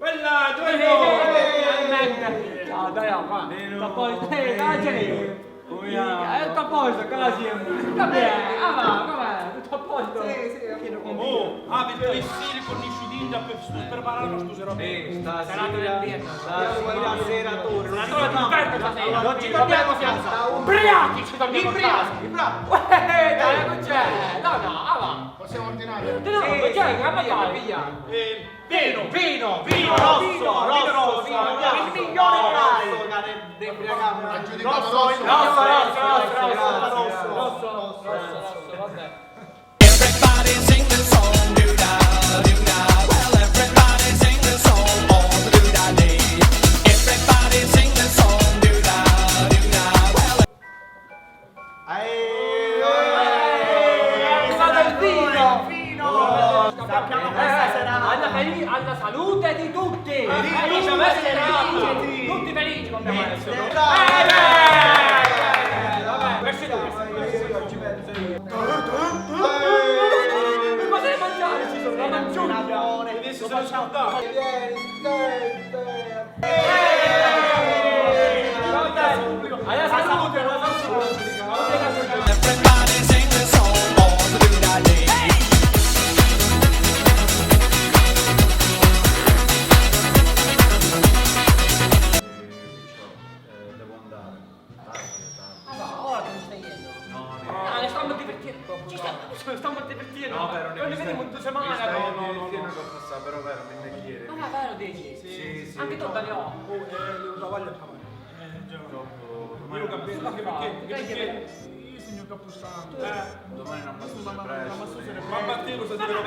Quella, dove Ciao, dai, qua. Sta poi, cagere. Tutto a posto, così. Va bene, va, tutto a posto. Oh, avete le sere con i sudinda per preparare queste robe. Stasera non ci dobbiamo piazzare. Ubriachi ci dobbiamo piazzare. Dai, non c'è. No, Possiamo ordinare? no, c'è, via. Vino rosso, il migliore rosso, vabbè. Everybody sing the song, do da do da. Well, everybody sing the song, all the do da day. Everybody sing the song, do da do da. Well. Alla salute di tutti! Tutti felici dobbiamo essere! Mi potete mangiare, ci sono la mangiuglia! Adesso sono scontato. Alla salute! Everybody sing the song, all the do da day. Devo andare. Stiamo divertendo! Stiamo divertendo! No, vero, non ne vediamo in 2 settimane! No. Però vero, mi ne chiede. Ma va, vero dici? Sì. Anche tu Daniele! Lo voglio fare. Io lo capisco anche perché io segno capostano. Domani non posso presto. Ma Matteo sta dicendo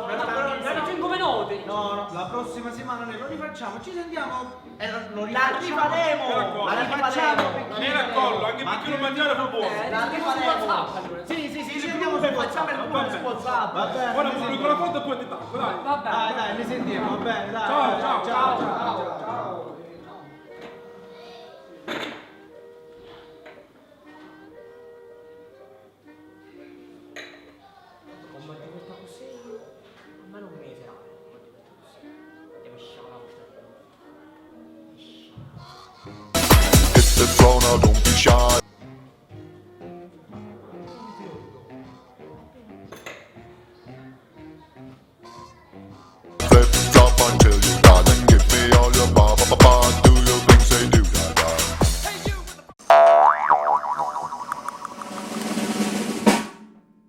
Erano 5 minuti! No, la prossima settimana noi lo rifacciamo, ci sentiamo e lo La rifaremo! La rifacciamo! mi raccolgo, anche perché lo mangiare fa buono. La rifaremo! Sì, ci sentiamo su Facciamo il numero su WhatsApp! Va bene. Ora pubblico la foto e poi ti tacco, dai. Vabbè! Dai, mi sentiamo, va bene, dai. Ciao. Come ti porta così? Ma non mi serve. Devo scivolare questa. Hit the throne, don't be shy.